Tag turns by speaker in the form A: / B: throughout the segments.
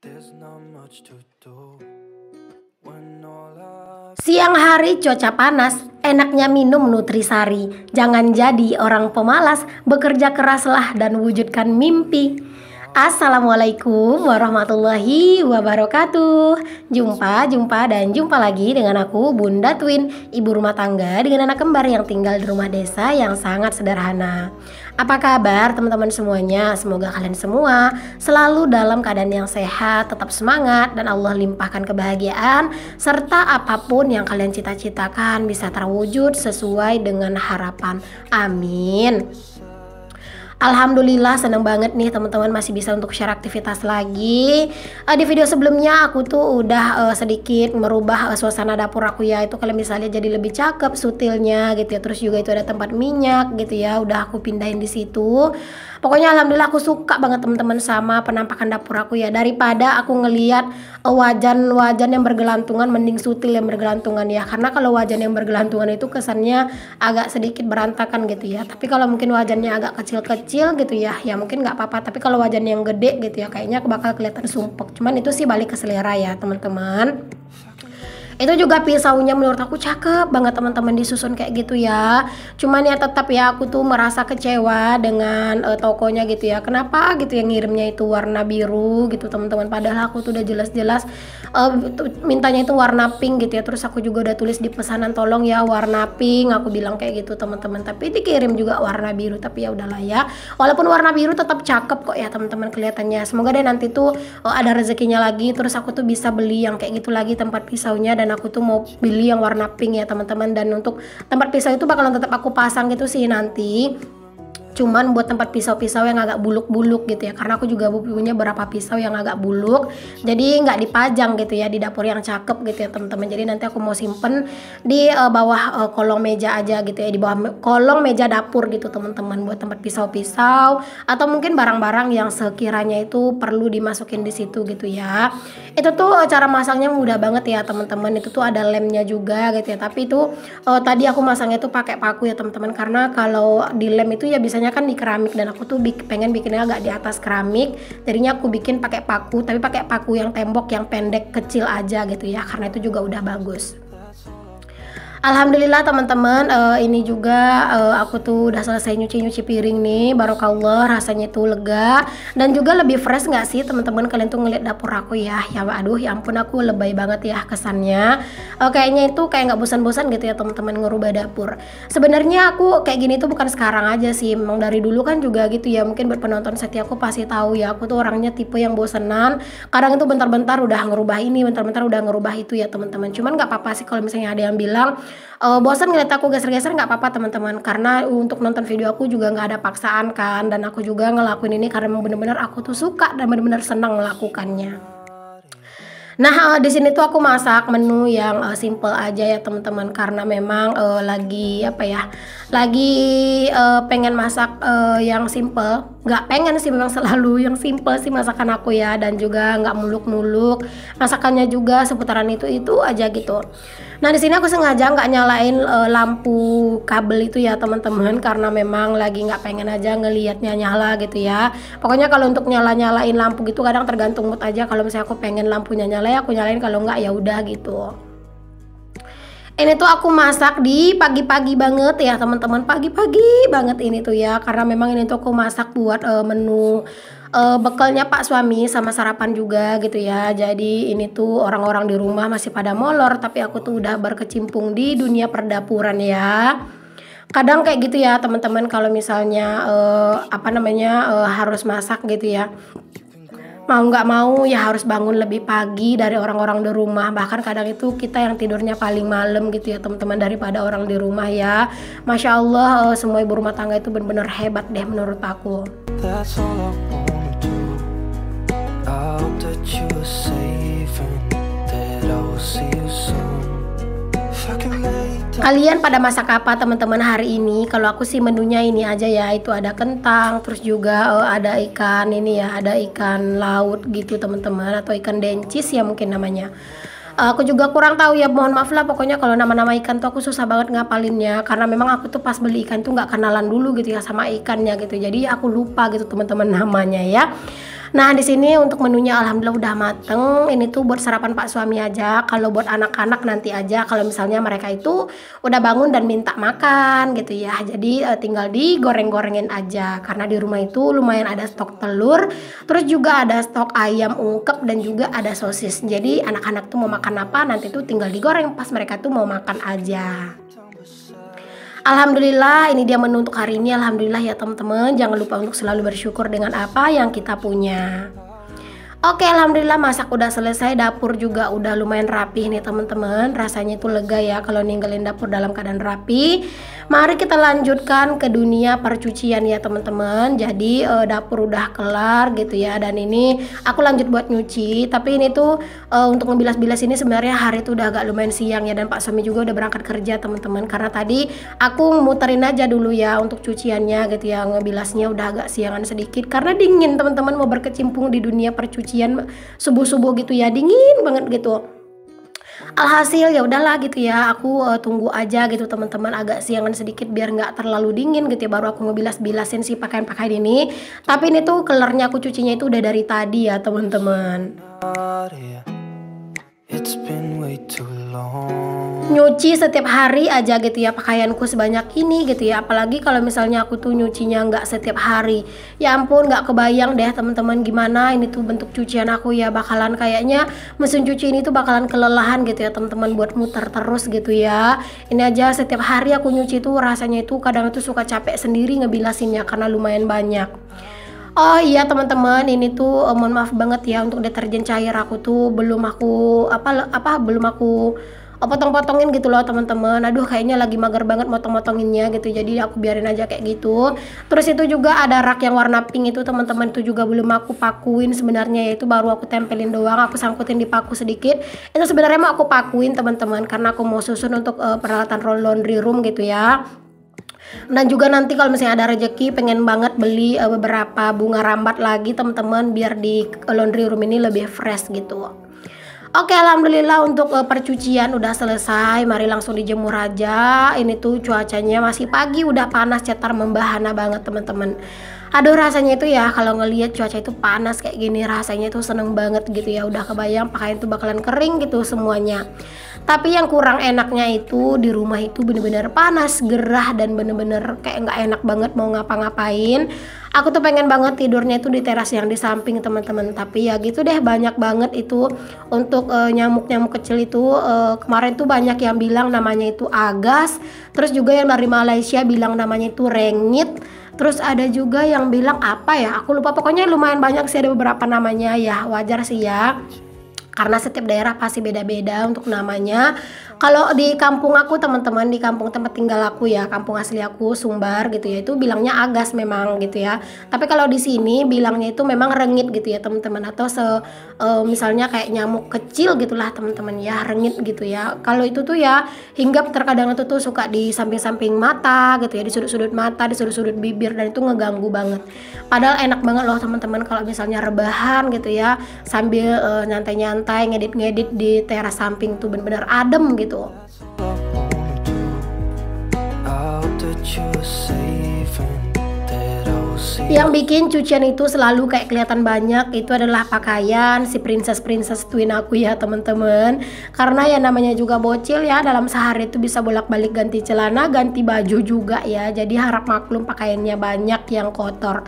A: There's not much to do when all I
B: Siang hari cuaca panas, enaknya minum nutrisari. Jangan jadi orang pemalas, bekerja keraslah dan wujudkan mimpi. Assalamualaikum warahmatullahi wabarakatuh. Jumpa lagi dengan aku Bunda Twin, ibu rumah tangga dengan anak kembar yang tinggal di rumah desa yang sangat sederhana. Apa kabar teman-teman semuanya? Semoga kalian semua selalu dalam keadaan yang sehat, tetap semangat, dan Allah limpahkan kebahagiaan serta apapun yang kalian cita-citakan bisa terwujud sesuai dengan harapan. Amin. Alhamdulillah, seneng banget nih teman-teman masih bisa untuk share aktivitas lagi. Di video sebelumnya aku tuh udah sedikit merubah suasana dapur aku ya. Itu kalian bisa lihat jadi lebih cakep sutilnya gitu ya. Terus juga itu ada tempat minyak gitu ya. Udah aku pindahin di situ. Pokoknya alhamdulillah aku suka banget teman-teman sama penampakan dapur aku ya. Daripada aku ngelihat wajan-wajan yang bergelantungan, mending sutil yang bergelantungan ya. Karena kalau wajan yang bergelantungan itu kesannya agak sedikit berantakan gitu ya. Tapi kalau mungkin wajannya agak kecil-kecil gitu ya, ya mungkin nggak apa-apa. Tapi kalau wajan yang gede gitu ya, kayaknya bakal kelihatan sumpek. Cuman itu sih balik ke selera ya teman-teman. Itu juga pisaunya menurut aku cakep banget teman-teman, disusun kayak gitu ya. Cuman ya tetap ya aku tuh merasa kecewa dengan tokonya gitu ya. Kenapa gitu yang ngirimnya itu warna biru gitu teman-teman, padahal aku tuh udah jelas-jelas mintanya itu warna pink gitu ya. Terus aku juga udah tulis di pesanan tolong ya warna pink, aku bilang kayak gitu teman-teman. Tapi dikirim juga warna biru, tapi ya udahlah ya. Walaupun warna biru tetap cakep kok ya teman-teman kelihatannya. Semoga deh nanti tuh ada rezekinya lagi, terus aku tuh bisa beli yang kayak gitu lagi tempat pisaunya. Dan aku tuh mau beli yang warna pink ya teman-teman. Dan untuk tempat pisau itu bakalan tetap aku pasang gitu sih nanti. Cuman buat tempat pisau-pisau yang agak buluk-buluk gitu ya, karena aku juga punya beberapa pisau yang agak buluk, jadi nggak dipajang gitu ya di dapur yang cakep gitu ya teman-teman. Jadi nanti aku mau simpen di bawah kolong meja aja gitu ya, di bawah kolong meja dapur gitu teman-teman, buat tempat pisau-pisau atau mungkin barang-barang yang sekiranya itu perlu dimasukin di situ gitu ya. Itu tuh cara masangnya mudah banget ya teman-teman. Itu tuh ada lemnya juga gitu ya, tapi itu tadi aku masangnya tuh pakai paku ya teman-teman, karena kalau di lem itu ya biasanya kan di keramik, dan aku tuh pengen bikinnya agak di atas keramik, jadinya aku bikin pakai paku, tapi pakai paku yang tembok yang pendek kecil aja gitu ya, karena itu juga udah bagus. Alhamdulillah teman-teman, ini juga aku tuh udah selesai nyuci piring nih, barokallah, rasanya tuh lega dan juga lebih fresh nggak sih teman-teman? Kalian tuh ngeliat dapur aku ya, ya aduh ya ampun aku lebay banget ya kesannya. Kayaknya itu kayak nggak bosan-bosan gitu ya teman-teman ngerubah dapur. Sebenarnya aku kayak gini tuh bukan sekarang aja sih, memang dari dulu kan juga gitu ya. Mungkin buat penonton setia aku pasti tahu ya, aku tuh orangnya tipe yang bosenan. Kadang itu bentar-bentar udah ngerubah ini, bentar-bentar udah ngerubah itu ya teman-teman. Cuman nggak apa-apa sih kalau misalnya ada yang bilang bosan ngeliat aku geser-geser, nggak apa-apa teman-teman, karena untuk nonton video aku juga nggak ada paksaan kan, dan aku juga ngelakuin ini karena memang bener-bener aku tuh suka dan bener-bener senang melakukannya. Nah, di sini tuh aku masak menu yang simple aja ya teman-teman, karena memang lagi apa ya, lagi pengen masak yang simple. Nggak pengen sih, memang selalu yang simple sih masakan aku ya, dan juga nggak muluk-muluk. Masakannya juga seputaran itu aja gitu. Nah, di sini aku sengaja nggak nyalain lampu kabel itu ya teman-teman, karena memang lagi nggak pengen aja ngelihatnya nyala gitu ya. Pokoknya kalau untuk nyalain lampu gitu kadang tergantung mood aja. Kalau misalnya aku pengen lampunya nyala ya aku nyalain, kalau nggak ya udah gitu. Ini tuh aku masak di pagi-pagi banget ya teman-teman, pagi-pagi banget ini tuh ya, karena memang ini tuh aku masak buat menu bekalnya Pak suami sama sarapan juga gitu ya. Jadi ini tuh orang-orang di rumah masih pada molor, tapi aku tuh udah berkecimpung di dunia perdapuran ya. Kadang kayak gitu ya teman-teman, kalau misalnya harus masak gitu ya, mau nggak mau ya harus bangun lebih pagi dari orang-orang di rumah. Bahkan kadang itu kita yang tidurnya paling malam gitu ya teman-teman daripada orang di rumah ya. Masya Allah, semua ibu rumah tangga itu benar-benar hebat deh menurut aku.
A: that's all I wanna do. I hope that you are safe and that I will see you soon. If I can make that
B: Kalian pada masak apa teman-teman hari ini? Kalau aku sih menunya ini aja ya, itu ada kentang, terus juga ada ikan ini ya, ada ikan laut gitu teman-teman, atau ikan dencis ya mungkin namanya. Aku juga kurang tahu ya, mohon maaf lah. Pokoknya kalau nama-nama ikan tuh aku susah banget ngapalinnya, karena memang aku tuh pas beli ikan tuh nggak kenalan dulu gitu ya sama ikannya gitu, jadi aku lupa gitu teman-teman namanya ya. Nah, di sini untuk menunya alhamdulillah udah mateng. Ini tuh buat sarapan Pak suami aja. Kalau buat anak-anak nanti aja kalau misalnya mereka itu udah bangun dan minta makan gitu ya. Jadi tinggal digoreng-gorengin aja karena di rumah itu lumayan ada stok telur, terus juga ada stok ayam ungkep dan juga ada sosis. Jadi anak-anak tuh mau makan apa nanti tuh tinggal digoreng pas mereka tuh mau makan aja. Alhamdulillah, ini dia menu untuk hari ini. Alhamdulillah ya teman-teman. Jangan lupa untuk selalu bersyukur dengan apa yang kita punya. Oke, alhamdulillah masak udah selesai, dapur juga udah lumayan rapi nih teman-teman. Rasanya itu lega ya kalau ninggalin dapur dalam keadaan rapi. Mari kita lanjutkan ke dunia percucian ya teman-teman. Jadi dapur udah kelar gitu ya. Dan ini aku lanjut buat nyuci. Tapi ini tuh untuk ngebilas-bilas ini sebenarnya hari itu udah agak lumayan siang ya. Dan Pak suami juga udah berangkat kerja teman-teman. Karena tadi aku muterin aja dulu ya untuk cuciannya gitu ya. Ngebilasnya udah agak siangan sedikit. Karena dingin teman-teman, mau berkecimpung di dunia percucian subuh-subuh gitu ya, dingin banget gitu. Alhasil ya udahlah gitu ya, aku tunggu aja gitu teman-teman, agak siangan sedikit biar nggak terlalu dingin gitu ya, baru aku ngebilas-bilasin si pakaian-pakaian ini. Tapi ini tuh kelernya aku cucinya itu udah dari tadi ya teman-teman.
A: It's been way too long.
B: Nyuci setiap hari aja gitu ya pakaianku sebanyak ini gitu ya, apalagi kalau misalnya aku tuh nyucinya nggak setiap hari. Ya ampun, nggak kebayang deh teman-teman gimana ini tuh bentuk cucian aku ya, bakalan kayaknya mesin cuci ini tuh bakalan kelelahan gitu ya teman-teman buat muter terus gitu ya. Ini aja setiap hari aku nyuci tuh rasanya itu kadang tuh suka capek sendiri ngebilasinnya karena lumayan banyak. Oh iya teman-teman, ini tuh mohon maaf banget ya untuk deterjen cair aku tuh belum aku potong-potongin gitu loh teman-teman. Aduh kayaknya lagi mager banget motong-motonginnya gitu, jadi aku biarin aja kayak gitu. Terus itu juga ada rak yang warna pink itu teman-teman, itu juga belum aku pakuin sebenarnya, yaitu baru aku tempelin doang, aku sangkutin di paku sedikit. Itu sebenarnya mau aku pakuin teman-teman karena aku mau susun untuk peralatan roll laundry room gitu ya. Dan juga nanti kalau misalnya ada rezeki pengen banget beli beberapa bunga rambat lagi teman-teman biar di laundry room ini lebih fresh gitu. Oke, alhamdulillah untuk percucian udah selesai. Mari langsung dijemur aja. Ini tuh cuacanya masih pagi, udah panas cetar membahana banget teman-teman. Aduh rasanya itu ya kalau ngelihat cuaca itu panas kayak gini rasanya itu seneng banget gitu ya. Udah kebayang pakaian tuh bakalan kering gitu semuanya. Tapi yang kurang enaknya itu di rumah itu bener-bener panas, gerah, dan bener-bener kayak nggak enak banget mau ngapa-ngapain. Aku tuh pengen banget tidurnya itu di teras yang di samping teman-teman. Tapi ya gitu deh, banyak banget itu untuk nyamuk-nyamuk kecil itu. Kemarin tuh banyak yang bilang namanya itu agas. Terus juga yang dari Malaysia bilang namanya itu rengit. Terus ada juga yang bilang apa ya, aku lupa, pokoknya lumayan banyak sih, ada beberapa namanya ya, wajar sih ya. Karena setiap daerah pasti beda-beda untuk namanya. Kalau di kampung aku teman-teman, di kampung tempat tinggal aku ya, kampung asli aku Sumbar gitu ya, itu bilangnya agas memang gitu ya. Tapi kalau di sini bilangnya itu memang rengit gitu ya teman-teman, atau misalnya kayak nyamuk kecil gitulah teman-teman ya, rengit gitu ya. Kalau itu tuh ya hinggap terkadang itu tuh suka di samping-samping mata gitu ya, di sudut-sudut mata, di sudut-sudut bibir, dan itu ngeganggu banget. Padahal enak banget loh teman-teman kalau misalnya rebahan gitu ya, sambil nyantai-nyantai ngedit-ngedit di teras samping tuh bener-bener adem gitu. Yang bikin cucian itu selalu kayak kelihatan banyak itu adalah pakaian si princess twin aku ya teman-teman. Karena ya namanya juga bocil ya, dalam sehari itu bisa bolak-balik ganti celana, ganti baju juga ya. Jadi harap maklum pakaiannya banyak yang kotor.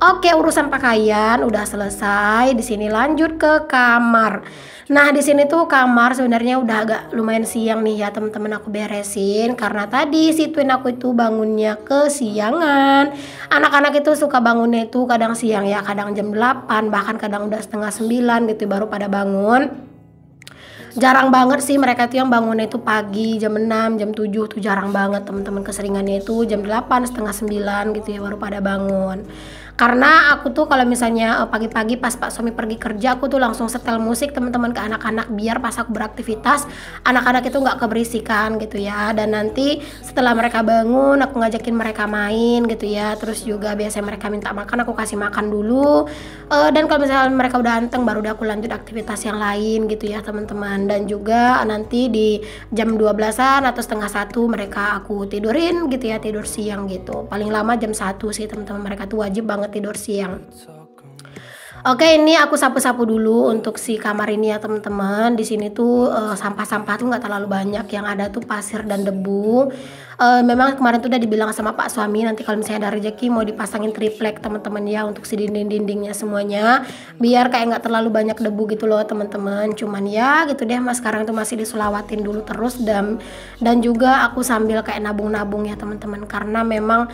B: Oke, urusan pakaian udah selesai. Di sini lanjut ke kamar. Nah, di sini tuh kamar sebenarnya udah agak lumayan siang nih ya teman-teman, aku beresin karena tadi si twin aku itu bangunnya kesiangan. Anak-anak itu suka bangunnya itu kadang siang ya, kadang jam 8, bahkan kadang udah setengah 9 gitu baru pada bangun. Jarang banget sih mereka tuh yang bangunnya itu pagi jam 6, jam 7 tuh jarang banget teman-teman. Keseringannya itu jam 8, setengah 9 gitu ya baru pada bangun. Karena aku tuh kalau misalnya pagi-pagi pas Pak suami pergi kerja, aku tuh langsung setel musik teman-teman ke anak-anak biar pas aku beraktivitas anak-anak itu nggak keberisikan gitu ya. Dan nanti setelah mereka bangun aku ngajakin mereka main gitu ya. Terus juga biasanya mereka minta makan, aku kasih makan dulu. Dan kalau misalnya mereka udah anteng baru udah aku lanjut aktivitas yang lain gitu ya teman-teman. Dan juga nanti di jam 12-an atau setengah 1 mereka aku tidurin gitu ya, tidur siang gitu. Paling lama jam 1 sih teman-teman, mereka tuh wajib banget tidur siang. Oke, ini aku sapu-sapu dulu untuk si kamar ini ya teman-teman. Di sini tuh sampah-sampah tuh nggak terlalu banyak, yang ada tuh pasir dan debu. Memang kemarin tuh udah dibilang sama Pak suami nanti kalau misalnya ada rezeki mau dipasangin triplek teman-teman ya untuk si dinding-dindingnya semuanya, biar kayak nggak terlalu banyak debu gitu loh teman-teman. Cuman ya gitu deh mas, sekarang tuh masih disulawatin dulu terus, dan juga aku sambil kayak nabung-nabung ya teman-teman, karena memang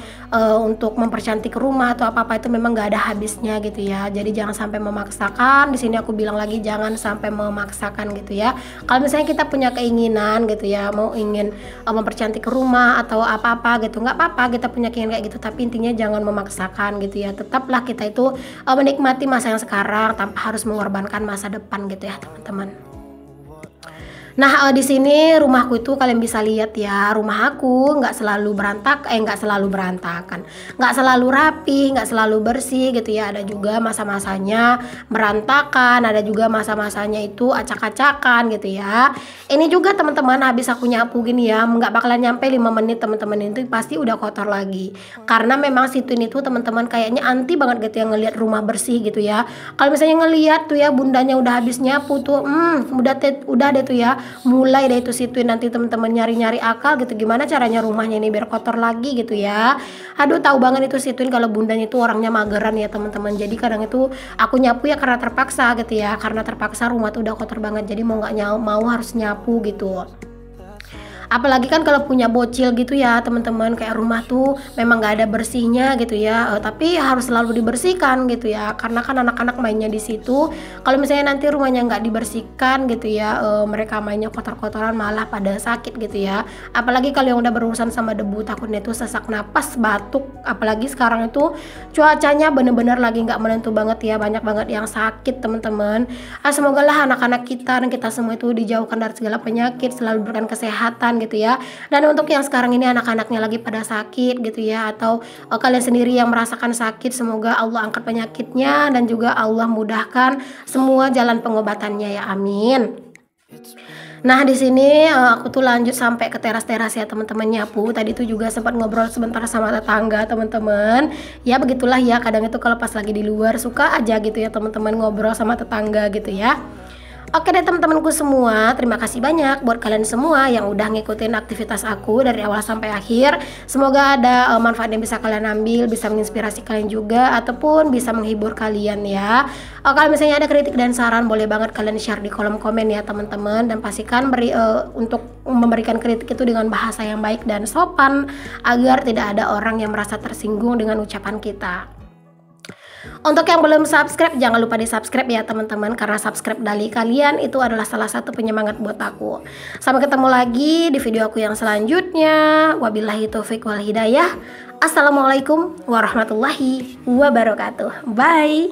B: untuk mempercantik rumah atau apa-apa itu memang nggak ada habisnya gitu ya. Jadi jangan sampai memaksakan. Di sini aku bilang lagi jangan sampai memaksakan gitu ya. Kalau misalnya kita punya keinginan gitu ya, mau ingin mempercantik rumah atau apa-apa gitu, nggak apa-apa kita punya keinginan kayak gitu, tapi intinya jangan memaksakan gitu ya. Tetaplah kita itu menikmati masa yang sekarang tanpa harus mengorbankan masa depan gitu ya teman-teman. Nah, di sini rumahku itu kalian bisa lihat ya, rumah aku nggak selalu nggak selalu berantakan, nggak selalu rapi, nggak selalu bersih gitu ya. Ada juga masa-masanya berantakan, ada juga masa-masanya itu acak-acakan gitu ya. Ini juga teman-teman habis aku nyapu gini ya, nggak bakalan nyampe 5 menit teman-teman, itu pasti udah kotor lagi. Karena memang situ ini tuh teman-teman kayaknya anti banget gitu ya ngelihat rumah bersih gitu ya. Kalau misalnya ngelihat tuh ya bundanya udah habis nyapu tuh, udah deh tuh ya, mulai deh itu situin nanti teman-teman nyari-nyari akal gitu, gimana caranya rumahnya ini biar kotor lagi gitu ya. Aduh tahu banget itu situin kalau bundanya itu orangnya mageran ya teman-teman. Jadi kadang itu aku nyapu ya karena terpaksa gitu ya, karena terpaksa rumah tuh udah kotor banget, jadi mau nggak mau harus nyapu gitu. Apalagi kan kalau punya bocil gitu ya teman-teman, kayak rumah tuh memang nggak ada bersihnya gitu ya, tapi harus selalu dibersihkan gitu ya, karena kan anak-anak mainnya di situ. Kalau misalnya nanti rumahnya nggak dibersihkan gitu ya, mereka mainnya kotor-kotoran malah pada sakit gitu ya. Apalagi kalau yang udah berurusan sama debu, takutnya itu sesak napas, batuk. Apalagi sekarang itu cuacanya bener-bener lagi nggak menentu banget ya, banyak banget yang sakit teman-teman. Semoga lah anak-anak kita dan kita semua itu dijauhkan dari segala penyakit, selalu diberikan kesehatan gitu ya. Dan untuk yang sekarang ini anak-anaknya lagi pada sakit gitu ya, atau kalian sendiri yang merasakan sakit, semoga Allah angkat penyakitnya dan juga Allah mudahkan semua jalan pengobatannya ya, amin. Nah di sini aku tuh lanjut sampai ke teras-teras ya teman-teman nyapu. Tadi tuh juga sempat ngobrol sebentar sama tetangga teman-teman. Ya begitulah ya, kadang itu kalau pas lagi di luar suka aja gitu ya teman-teman ngobrol sama tetangga gitu ya. Oke deh teman-temanku semua, terima kasih banyak buat kalian semua yang udah ngikutin aktivitas aku dari awal sampai akhir. Semoga ada manfaat yang bisa kalian ambil, bisa menginspirasi kalian juga, ataupun bisa menghibur kalian ya. Kalau misalnya ada kritik dan saran, boleh banget kalian share di kolom komen ya teman-teman. Dan pastikan untuk memberikan kritik itu dengan bahasa yang baik dan sopan, agar tidak ada orang yang merasa tersinggung dengan ucapan kita. Untuk yang belum subscribe, jangan lupa di subscribe ya teman-teman, karena subscribe dari kalian itu adalah salah satu penyemangat buat aku. Sampai ketemu lagi di video aku yang selanjutnya. Wabillahi taufiq wal hidayah. Assalamualaikum warahmatullahi wabarakatuh. Bye.